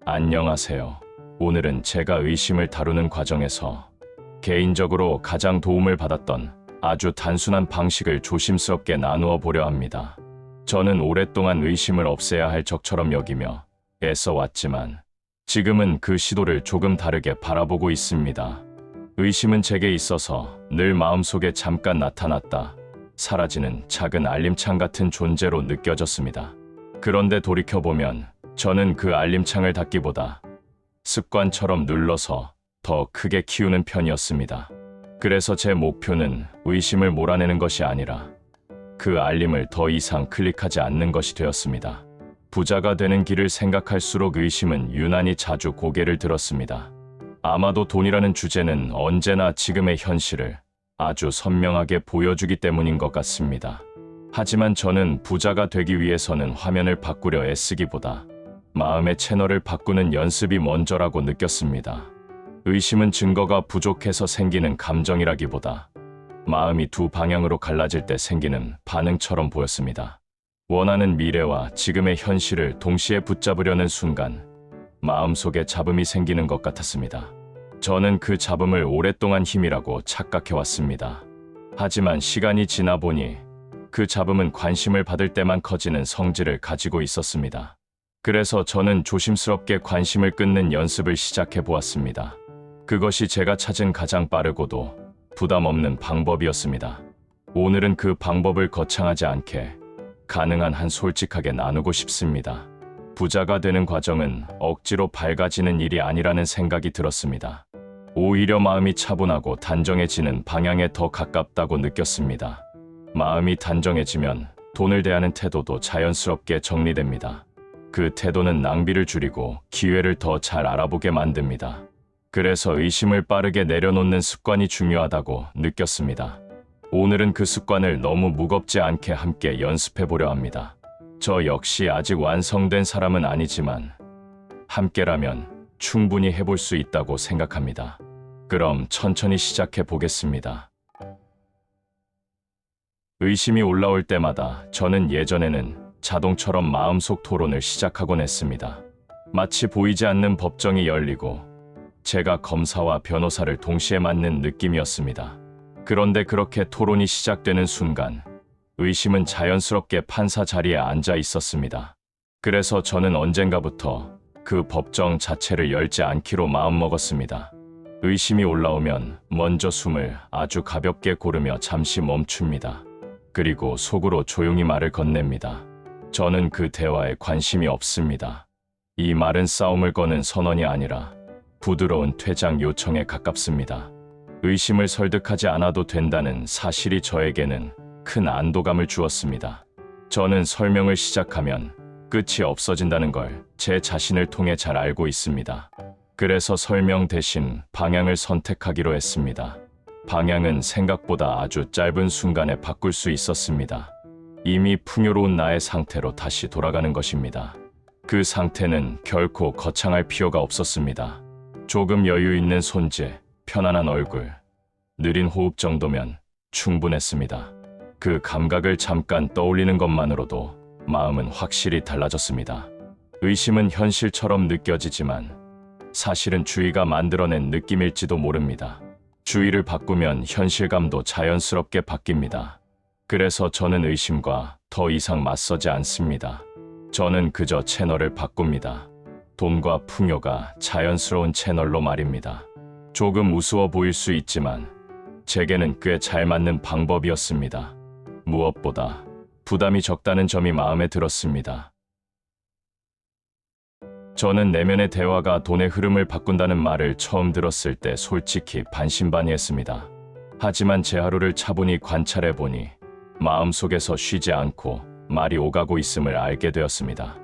안녕하세요. 오늘은 제가 의심을 다루는 과정에서 개인적으로 가장 도움을 받았던 아주 단순한 방식을 조심스럽게 나누어 보려 합니다. 저는 오랫동안 의심을 없애야 할 적처럼 여기며 애써왔지만 지금은 그 시도를 조금 다르게 바라보고 있습니다. 의심은 제게 있어서 늘 마음속에 잠깐 나타났다 사라지는 작은 알림창 같은 존재로 느껴졌습니다. 그런데 돌이켜보면 저는 그 알림창을 닫기보다 습관처럼 눌러서 더 크게 키우는 편이었습니다. 그래서 제 목표는 의심을 몰아내는 것이 아니라 그 알림을 더 이상 클릭하지 않는 것이 되었습니다. 부자가 되는 길을 생각할수록 의심은 유난히 자주 고개를 들었습니다. 아마도 돈이라는 주제는 언제나 지금의 현실을 아주 선명하게 보여주기 때문인 것 같습니다. 하지만 저는 부자가 되기 위해서는 화면을 바꾸려 애쓰기보다 마음의 채널을 바꾸는 연습이 먼저라고 느꼈습니다. 의심은 증거가 부족해서 생기는 감정이라기보다 마음이 두 방향으로 갈라질 때 생기는 반응처럼 보였습니다. 원하는 미래와 지금의 현실을 동시에 붙잡으려는 순간 마음속에 잡음이 생기는 것 같았습니다. 저는 그 잡음을 오랫동안 힘이라고 착각해왔습니다. 하지만 시간이 지나 보니 그 잡음은 관심을 받을 때만 커지는 성질을 가지고 있었습니다. 그래서 저는 조심스럽게 관심을 끊는 연습을 시작해 보았습니다. 그것이 제가 찾은 가장 빠르고도 부담 없는 방법이었습니다. 오늘은 그 방법을 거창하지 않게 가능한 한 솔직하게 나누고 싶습니다. 부자가 되는 과정은 억지로 밝아지는 일이 아니라는 생각이 들었습니다. 오히려 마음이 차분하고 단정해지는 방향에 더 가깝다고 느꼈습니다. 마음이 단정해지면 돈을 대하는 태도도 자연스럽게 정리됩니다. 그 태도는 낭비를 줄이고 기회를 더 잘 알아보게 만듭니다. 그래서 의심을 빠르게 내려놓는 습관이 중요하다고 느꼈습니다. 오늘은 그 습관을 너무 무겁지 않게 함께 연습해 보려 합니다. 저 역시 아직 완성된 사람은 아니지만 함께라면 충분히 해볼 수 있다고 생각합니다. 그럼 천천히 시작해 보겠습니다. 의심이 올라올 때마다 저는 예전에는 자동처럼 마음속 토론을 시작하곤 했습니다. 마치 보이지 않는 법정이 열리고 제가 검사와 변호사를 동시에 맡는 느낌이었습니다. 그런데 그렇게 토론이 시작되는 순간 의심은 자연스럽게 판사 자리에 앉아 있었습니다. 그래서 저는 언젠가부터 그 법정 자체를 열지 않기로 마음먹었습니다. 의심이 올라오면 먼저 숨을 아주 가볍게 고르며 잠시 멈춥니다. 그리고 속으로 조용히 말을 건넵니다. 저는 그 대화에 관심이 없습니다. 이 말은 싸움을 거는 선언이 아니라 부드러운 퇴장 요청에 가깝습니다. 의심을 설득하지 않아도 된다는 사실이 저에게는 큰 안도감을 주었습니다. 저는 설명을 시작하면 끝이 없어진다는 걸 제 자신을 통해 잘 알고 있습니다. 그래서 설명 대신 방향을 선택하기로 했습니다. 방향은 생각보다 아주 짧은 순간에 바꿀 수 있었습니다. 이미 풍요로운 나의 상태로 다시 돌아가는 것입니다. 그 상태는 결코 거창할 필요가 없었습니다. 조금 여유 있는 손짓, 편안한 얼굴, 느린 호흡 정도면 충분했습니다. 그 감각을 잠깐 떠올리는 것만으로도 마음은 확실히 달라졌습니다. 의심은 현실처럼 느껴지지만 사실은 주의가 만들어낸 느낌일지도 모릅니다. 주의를 바꾸면 현실감도 자연스럽게 바뀝니다. 그래서 저는 의심과 더 이상 맞서지 않습니다. 저는 그저 채널을 바꿉니다. 돈과 풍요가 자연스러운 채널로 말입니다. 조금 우스워 보일 수 있지만 제게는 꽤 잘 맞는 방법이었습니다. 무엇보다 부담이 적다는 점이 마음에 들었습니다. 저는 내면의 대화가 돈의 흐름을 바꾼다는 말을 처음 들었을 때 솔직히 반신반의했습니다. 하지만 제 하루를 차분히 관찰해보니 마음속에서 쉬지 않고 말이 오가고 있음을 알게 되었습니다.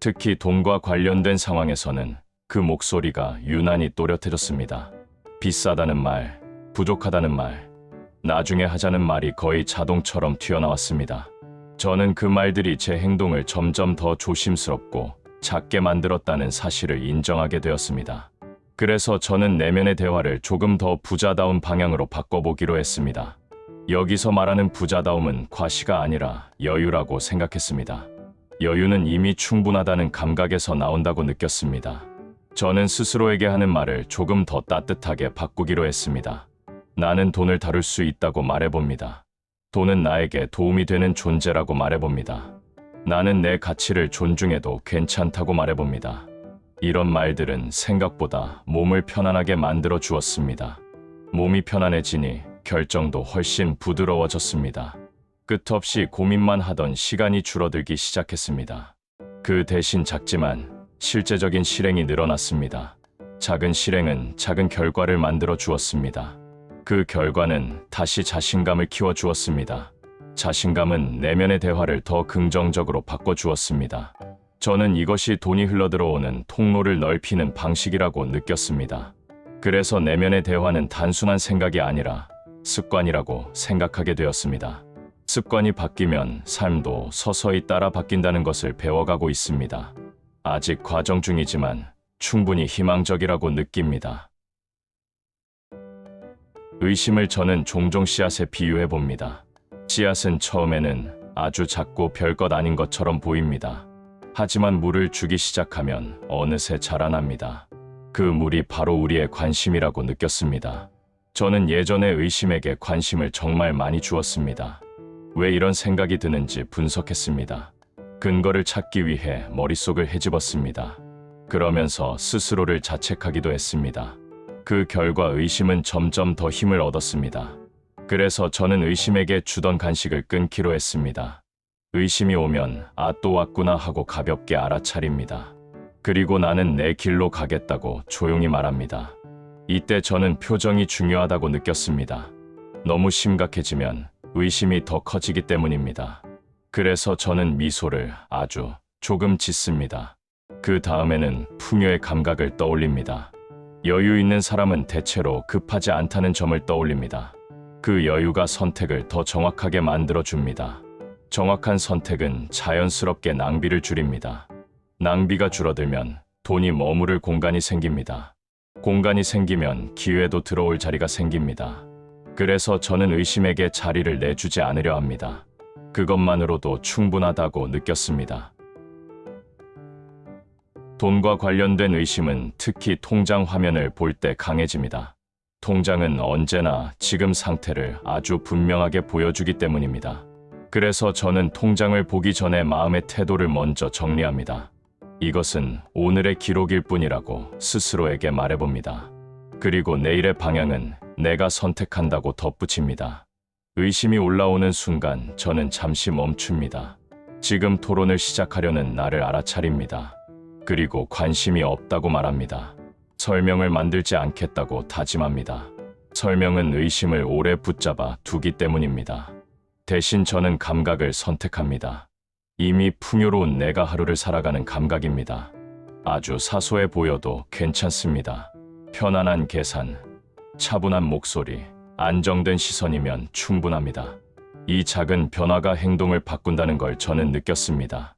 특히 돈과 관련된 상황에서는 그 목소리가 유난히 또렷해졌습니다. 비싸다는 말, 부족하다는 말, 나중에 하자는 말이 거의 자동처럼 튀어나왔습니다. 저는 그 말들이 제 행동을 점점 더 조심스럽고 작게 만들었다는 사실을 인정하게 되었습니다. 그래서 저는 내면의 대화를 조금 더 부자다운 방향으로 바꿔보기로 했습니다. 여기서 말하는 부자다움은 과시가 아니라 여유라고 생각했습니다. 여유는 이미 충분하다는 감각에서 나온다고 느꼈습니다. 저는 스스로에게 하는 말을 조금 더 따뜻하게 바꾸기로 했습니다. 나는 돈을 다룰 수 있다고 말해봅니다. 돈은 나에게 도움이 되는 존재라고 말해봅니다. 나는 내 가치를 존중해도 괜찮다고 말해봅니다. 이런 말들은 생각보다 몸을 편안하게 만들어 주었습니다. 몸이 편안해지니 결정도 훨씬 부드러워졌습니다. 끝없이 고민만 하던 시간이 줄어들기 시작했습니다. 그 대신 작지만 실제적인 실행이 늘어났습니다. 작은 실행은 작은 결과를 만들어 주었습니다. 그 결과는 다시 자신감을 키워 주었습니다. 자신감은 내면의 대화를 더 긍정적으로 바꿔 주었습니다. 저는 이것이 돈이 흘러들어오는 통로를 넓히는 방식이라고 느꼈습니다. 그래서 내면의 대화는 단순한 생각이 아니라 습관이라고 생각하게 되었습니다. 습관이 바뀌면 삶도 서서히 따라 바뀐다는 것을 배워가고 있습니다. 아직 과정 중이지만 충분히 희망적이라고 느낍니다. 의심을 저는 종종 씨앗에 비유해 봅니다. 씨앗은 처음에는 아주 작고 별것 아닌 것처럼 보입니다. 하지만 물을 주기 시작하면 어느새 자라납니다. 그 물이 바로 우리의 관심이라고 느꼈습니다. 저는 예전에 의심에게 관심을 정말 많이 주었습니다. 왜 이런 생각이 드는지 분석했습니다. 근거를 찾기 위해 머릿속을 헤집었습니다. 그러면서 스스로를 자책하기도 했습니다. 그 결과 의심은 점점 더 힘을 얻었습니다. 그래서 저는 의심에게 주던 간식을 끊기로 했습니다. 의심이 오면 아, 또 왔구나 하고 가볍게 알아차립니다. 그리고 나는 내 길로 가겠다고 조용히 말합니다. 이때 저는 표정이 중요하다고 느꼈습니다. 너무 심각해지면 의심이 더 커지기 때문입니다. 그래서 저는 미소를 아주 조금 짓습니다. 그 다음에는 풍요의 감각을 떠올립니다. 여유 있는 사람은 대체로 급하지 않다는 점을 떠올립니다. 그 여유가 선택을 더 정확하게 만들어줍니다. 정확한 선택은 자연스럽게 낭비를 줄입니다. 낭비가 줄어들면 돈이 머무를 공간이 생깁니다. 공간이 생기면 기회도 들어올 자리가 생깁니다. 그래서 저는 의심에게 자리를 내주지 않으려 합니다. 그것만으로도 충분하다고 느꼈습니다. 돈과 관련된 의심은 특히 통장 화면을 볼 때 강해집니다. 통장은 언제나 지금 상태를 아주 분명하게 보여주기 때문입니다. 그래서 저는 통장을 보기 전에 마음의 태도를 먼저 정리합니다. 이것은 오늘의 기록일 뿐이라고 스스로에게 말해봅니다. 그리고 내일의 방향은 내가 선택한다고 덧붙입니다. 의심이 올라오는 순간 저는 잠시 멈춥니다. 지금 토론을 시작하려는 나를 알아차립니다. 그리고 관심이 없다고 말합니다. 설명을 만들지 않겠다고 다짐합니다. 설명은 의심을 오래 붙잡아 두기 때문입니다. 대신 저는 감각을 선택합니다. 이미 풍요로운 내가 하루를 살아가는 감각입니다. 아주 사소해 보여도 괜찮습니다. 편안한 계산, 차분한 목소리, 안정된 시선이면 충분합니다. 이 작은 변화가 행동을 바꾼다는 걸 저는 느꼈습니다.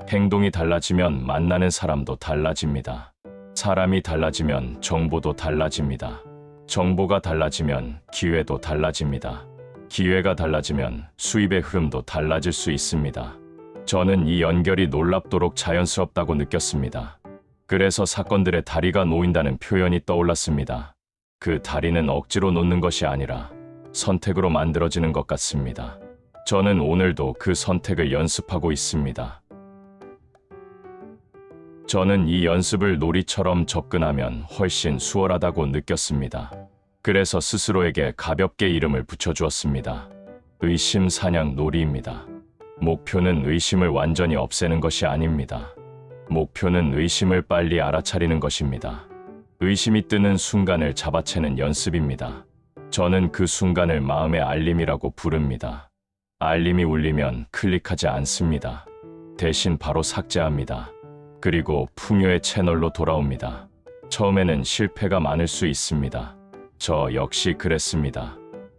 행동이 달라지면 만나는 사람도 달라집니다. 사람이 달라지면 정보도 달라집니다. 정보가 달라지면 기회도 달라집니다. 기회가 달라지면 수입의 흐름도 달라질 수 있습니다. 저는 이 연결이 놀랍도록 자연스럽다고 느꼈습니다. 그래서 사건들의 다리가 놓인다는 표현이 떠올랐습니다. 그 다리는 억지로 놓는 것이 아니라 선택으로 만들어지는 것 같습니다. 저는 오늘도 그 선택을 연습하고 있습니다. 저는 이 연습을 놀이처럼 접근하면 훨씬 수월하다고 느꼈습니다. 그래서 스스로에게 가볍게 이름을 붙여주었습니다. 의심 사냥 놀이입니다. 목표는 의심을 완전히 없애는 것이 아닙니다. 목표는 의심을 빨리 알아차리는 것입니다. 의심이 뜨는 순간을 잡아채는 연습입니다. 저는 그 순간을 마음의 알림이라고 부릅니다. 알림이 울리면 클릭하지 않습니다. 대신 바로 삭제합니다. 그리고 풍요의 채널로 돌아옵니다. 처음에는 실패가 많을 수 있습니다. 저 역시 그랬습니다.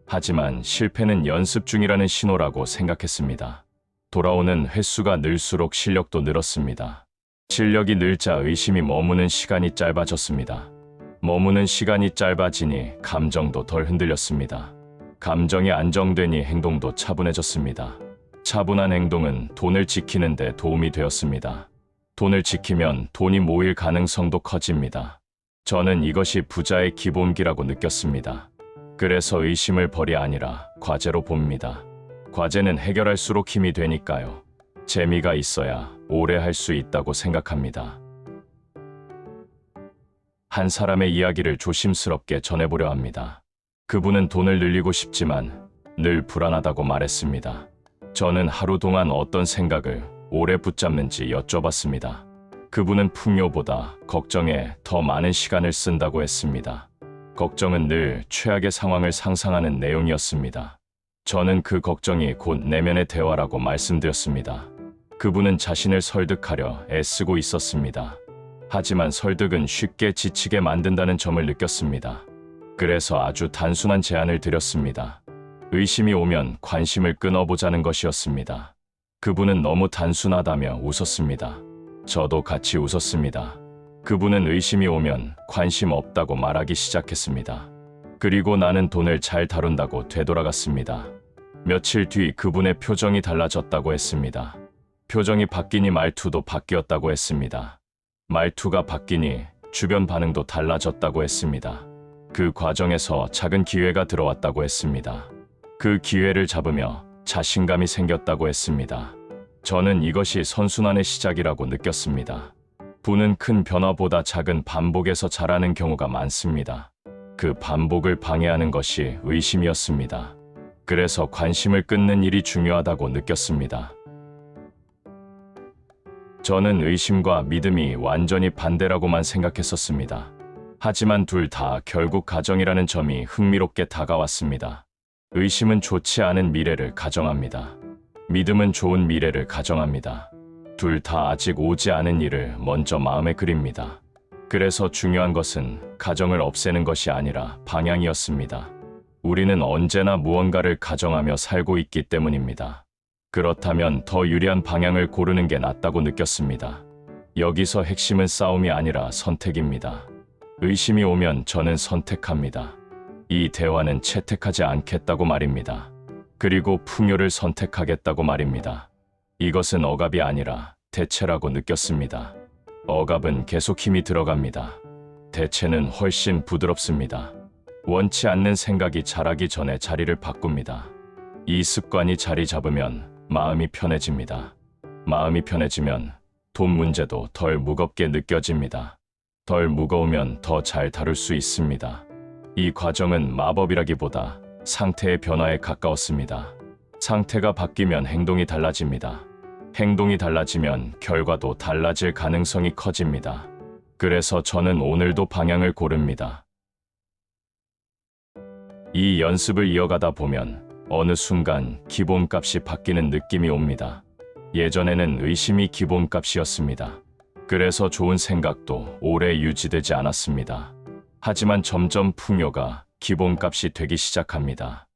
하지만 실패는 연습 중이라는 신호라고 생각했습니다. 돌아오는 횟수가 늘수록 실력도 늘었습니다. 실력이 늘자 의심이 머무는 시간이 짧아졌습니다. 머무는 시간이 짧아지니 감정도 덜 흔들렸습니다. 감정이 안정되니 행동도 차분해졌습니다. 차분한 행동은 돈을 지키는 데 도움이 되었습니다. 돈을 지키면 돈이 모일 가능성도 커집니다. 저는 이것이 부자의 기본기라고 느꼈습니다. 그래서 의심을 벌이 아니라 과제로 봅니다. 과제는 해결할수록 힘이 되니까요. 재미가 있어야 오래 할 수 있다고 생각합니다. 한 사람의 이야기를 조심스럽게 전해보려 합니다. 그분은 돈을 늘리고 싶지만 늘 불안하다고 말했습니다. 저는 하루 동안 어떤 생각을 오래 붙잡는지 여쭤봤습니다. 그분은 풍요보다 걱정에 더 많은 시간을 쓴다고 했습니다. 걱정은 늘 최악의 상황을 상상하는 내용이었습니다. 저는 그 걱정이 곧 내면의 대화라고 말씀드렸습니다. 그분은 자신을 설득하려 애쓰고 있었습니다. 하지만 설득은 쉽게 지치게 만든다는 점을 느꼈습니다. 그래서 아주 단순한 제안을 드렸습니다. 의심이 오면 관심을 끊어보자는 것이었습니다. 그분은 너무 단순하다며 웃었습니다. 저도 같이 웃었습니다. 그분은 의심이 오면 관심 없다고 말하기 시작했습니다. 그리고 나는 돈을 잘 다룬다고 되돌아갔습니다. 며칠 뒤 그분의 표정이 달라졌다고 했습니다. 표정이 바뀌니 말투도 바뀌었다고 했습니다. 말투가 바뀌니 주변 반응도 달라졌다고 했습니다. 그 과정에서 작은 기회가 들어왔다고 했습니다. 그 기회를 잡으며 자신감이 생겼다고 했습니다. 저는 이것이 선순환의 시작이라고 느꼈습니다. 부는 큰 변화보다 작은 반복에서 자라는 경우가 많습니다. 그 반복을 방해하는 것이 의심이었습니다. 그래서 관심을 끊는 일이 중요하다고 느꼈습니다. 저는 의심과 믿음이 완전히 반대라고만 생각했었습니다. 하지만 둘 다 결국 가정이라는 점이 흥미롭게 다가왔습니다. 의심은 좋지 않은 미래를 가정합니다. 믿음은 좋은 미래를 가정합니다. 둘 다 아직 오지 않은 일을 먼저 마음에 그립니다. 그래서 중요한 것은 가정을 없애는 것이 아니라 방향이었습니다. 우리는 언제나 무언가를 가정하며 살고 있기 때문입니다. 그렇다면 더 유리한 방향을 고르는 게 낫다고 느꼈습니다. 여기서 핵심은 싸움이 아니라 선택입니다. 의심이 오면 저는 선택합니다. 이 대화는 채택하지 않겠다고 말입니다. 그리고 풍요를 선택하겠다고 말입니다. 이것은 억압이 아니라 대체라고 느꼈습니다. 억압은 계속 힘이 들어갑니다. 대체는 훨씬 부드럽습니다. 원치 않는 생각이 자라기 전에 자리를 바꿉니다. 이 습관이 자리 잡으면 마음이 편해집니다. 마음이 편해지면 돈 문제도 덜 무겁게 느껴집니다. 덜 무거우면 더 잘 다룰 수 있습니다. 이 과정은 마법이라기보다 상태의 변화에 가까웠습니다. 상태가 바뀌면 행동이 달라집니다. 행동이 달라지면 결과도 달라질 가능성이 커집니다. 그래서 저는 오늘도 방향을 고릅니다. 이 연습을 이어가다 보면 어느 순간 기본값이 바뀌는 느낌이 옵니다. 예전에는 의심이 기본값이었습니다. 그래서 좋은 생각도 오래 유지되지 않았습니다. 하지만 점점 풍요가 기본값이 되기 시작합니다.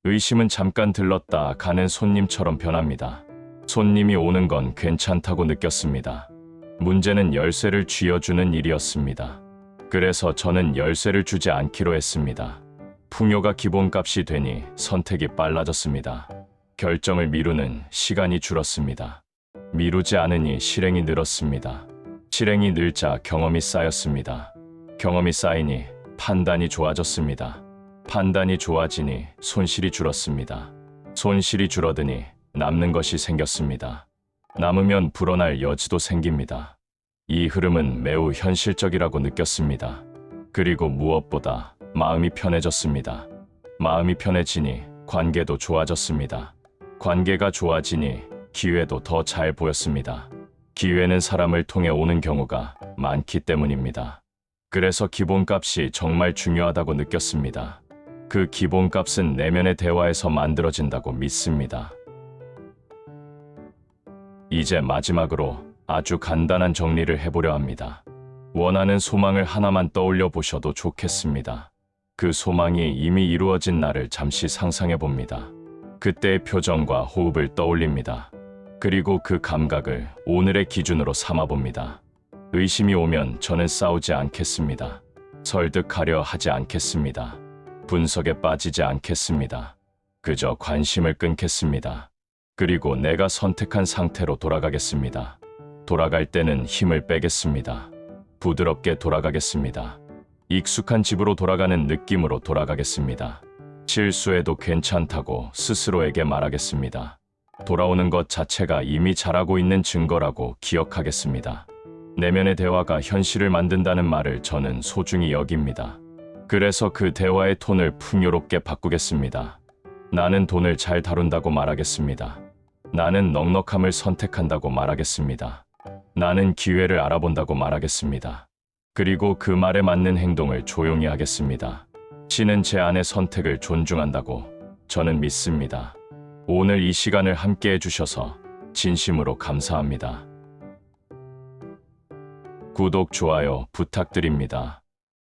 의심은 잠깐 들렀다 가는 손님처럼 변합니다. 손님이 오는 건 괜찮다고 느꼈습니다. 문제는 열쇠를 쥐어주는 일이었습니다. 그래서 저는 열쇠를 주지 않기로 했습니다. 풍요가 기본값이 되니 선택이 빨라졌습니다. 결정을 미루는 시간이 줄었습니다. 미루지 않으니 실행이 늘었습니다. 실행이 늘자 경험이 쌓였습니다. 경험이 쌓이니 판단이 좋아졌습니다. 판단이 좋아지니 손실이 줄었습니다. 손실이 줄어드니 남는 것이 생겼습니다. 남으면 불어날 여지도 생깁니다. 이 흐름은 매우 현실적이라고 느꼈습니다. 그리고 무엇보다 마음이 편해졌습니다. 마음이 편해지니 관계도 좋아졌습니다. 관계가 좋아지니 기회도 더 잘 보였습니다. 기회는 사람을 통해 오는 경우가 많기 때문입니다. 그래서 기본값이 정말 중요하다고 느꼈습니다. 그 기본값은 내면의 대화에서 만들어진다고 믿습니다. 이제 마지막으로 아주 간단한 정리를 해보려 합니다. 원하는 소망을 하나만 떠올려 보셔도 좋겠습니다. 그 소망이 이미 이루어진 날을 잠시 상상해 봅니다. 그때의 표정과 호흡을 떠올립니다. 그리고 그 감각을 오늘의 기준으로 삼아 봅니다. 의심이 오면 저는 싸우지 않겠습니다. 설득하려 하지 않겠습니다. 분석에 빠지지 않겠습니다. 그저 관심을 끊겠습니다. 그리고 내가 선택한 상태로 돌아가겠습니다. 돌아갈 때는 힘을 빼겠습니다. 부드럽게 돌아가겠습니다. 익숙한 집으로 돌아가는 느낌으로 돌아가겠습니다. 실수해도 괜찮다고 스스로에게 말하겠습니다. 돌아오는 것 자체가 이미 잘하고 있는 증거라고 기억하겠습니다. 내면의 대화가 현실을 만든다는 말을 저는 소중히 여깁니다. 그래서 그 대화의 톤을 풍요롭게 바꾸겠습니다. 나는 돈을 잘 다룬다고 말하겠습니다. 나는 넉넉함을 선택한다고 말하겠습니다. 나는 기회를 알아본다고 말하겠습니다. 그리고 그 말에 맞는 행동을 조용히 하겠습니다. 신은 제 안의 선택을 존중한다고 저는 믿습니다. 오늘 이 시간을 함께 해주셔서 진심으로 감사합니다. 구독, 좋아요 부탁드립니다.